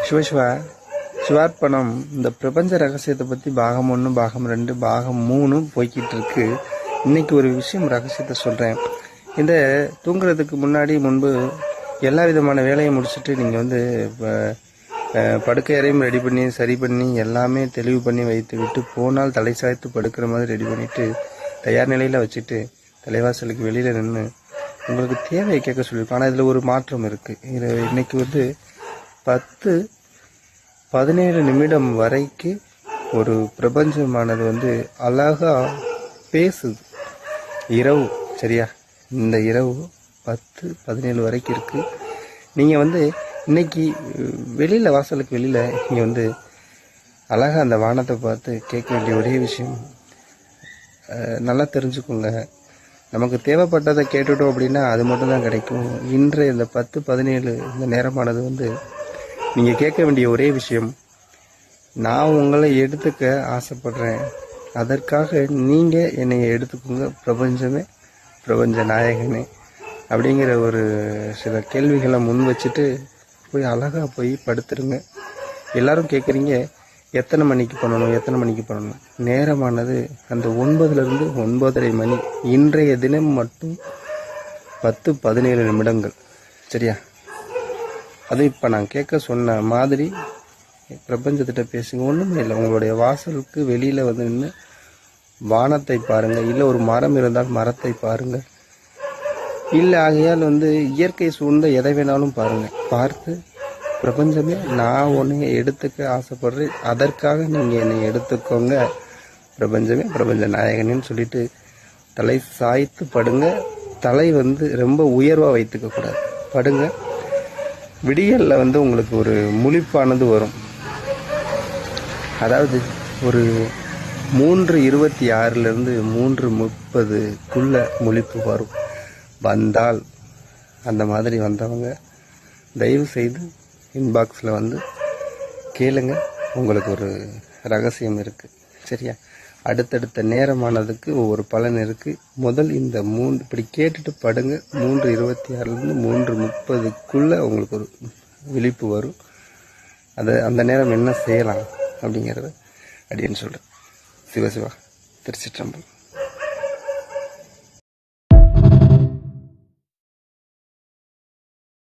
சிவசிவா சிவார்ப்பணம் இந்த பிரபஞ்ச ரகசியத்தை பற்றி பாகம் 1, பாகம் 2, பாகம் 3 போய்கிட்டு இருக்கு. இன்னைக்கு ஒரு விஷயம் ரகசியத்தை சொல்கிறேன். இந்த தூங்குறதுக்கு முன்பு எல்லா விதமான வேலையை முடிச்சுட்டு நீங்கள் வந்து படுக்கை அறையும் ரெடி பண்ணி சரி பண்ணி எல்லாமே தெளிவு பண்ணி வைத்து விட்டு போனால் தலை சாய்த்து படுக்கிற மாதிரி ரெடி பண்ணிவிட்டு தயார் நிலையில் வச்சுட்டு தலைவாசலுக்கு வெளியில் நின்று உங்களுக்கு தேவையை கேட்க சொல்லியிருக்கோம். ஆனால் இதில் ஒரு மாற்றம் இருக்குது. இன்னைக்கு வந்து 10-17 நிமிடம் வரைக்கு ஒரு பிரபஞ்சமானது வந்து அழகாக பேசுது. இரவு சரியா, இந்த இரவு 10-17 வரைக்கும் இருக்குது. நீங்கள் வந்து இன்னைக்கு வெளியில் வாசலுக்கு வெளியில் நீங்கள் வந்து அழகாக அந்த வானத்தை பார்த்து கேட்க வேண்டிய ஒரே விஷயம், நல்லா தெரிஞ்சுக்கோங்க. நமக்கு தேவைப்பட்டதை கேட்டுட்டோம் அப்படின்னா அது மட்டும்தான் கிடைக்கும். இன்றைய இந்த 10-17 இந்த நேரமானது வந்து நீங்கள் கேட்க வேண்டிய ஒரே விஷயம், நான் உங்களை எடுத்துக்க ஆசைப்படுறேன், அதற்காக நீங்கள் என்னை எடுத்துக்கோங்க பிரபஞ்சமே, பிரபஞ்ச நாயகனே அப்படிங்கிற ஒரு சில கேள்விகளை முன் வச்சுட்டு போய் அழகாக போய் படுத்துருங்க. எல்லாரும் கேட்குறீங்க எத்தனை மணிக்கு பண்ணணும். நேரமானது அந்த 9லிருந்து 9:30 மணி. இன்றைய தினம் மட்டும் 10-17 நிமிடங்கள் சரியா. அது இப்போ நான் கேட்க சொன்ன மாதிரி பிரபஞ்சத்திட்ட பேசுங்க. ஒன்றுமே இல்லை, உங்களுடைய வாசலுக்கு வெளியில் வந்து நின்று வானத்தை பாருங்கள், இல்லை ஒரு மரம் இருந்தால் மரத்தை பாருங்கள், இல்லை ஆகையால் வந்து இயற்கை சூழ்ந்த எதை வேணாலும் பாருங்கள். பார்த்து பிரபஞ்சமே நான் உன்னை எடுத்துக்க ஆசைப்படுறேன், அதற்காக நீங்கள் என்னை எடுத்துக்கோங்க பிரபஞ்சமே, பிரபஞ்ச நாயகனேன்னு சொல்லிட்டு தலை சாய்த்து படுங்க. தலை வந்து ரொம்ப உயர்வாக வைத்துக்க கூடாது, படுங்க. விடியலில் வந்து உங்களுக்கு ஒரு முழிப்பானது வரும். அதாவது ஒரு 3:26லேருந்து 3:30க்குள்ள முழிப்பு வரும். வந்தால் அந்த மாதிரி வந்தவங்க தயவு செய்து இன்பாக்ஸில் வந்து கேளுங்க. உங்களுக்கு ஒரு ரகசியம் இருக்குது சரியா. அடுத்தடுத்த நேரமானதுக்கு ஒவ்வொரு பலன் இருக்குது. முதல் இந்த 3 இப்படி கேட்டுட்டு படுங்க. 3:26லேருந்து 3:30க்குள்ளே உங்களுக்கு ஒரு விழிப்பு வரும். அந்த நேரம் என்ன செய்யலாம் அப்படிங்கிறத அப்படின்னு சொல்கிறேன். சிவசிவா திருச்சிற்றம்பலம்.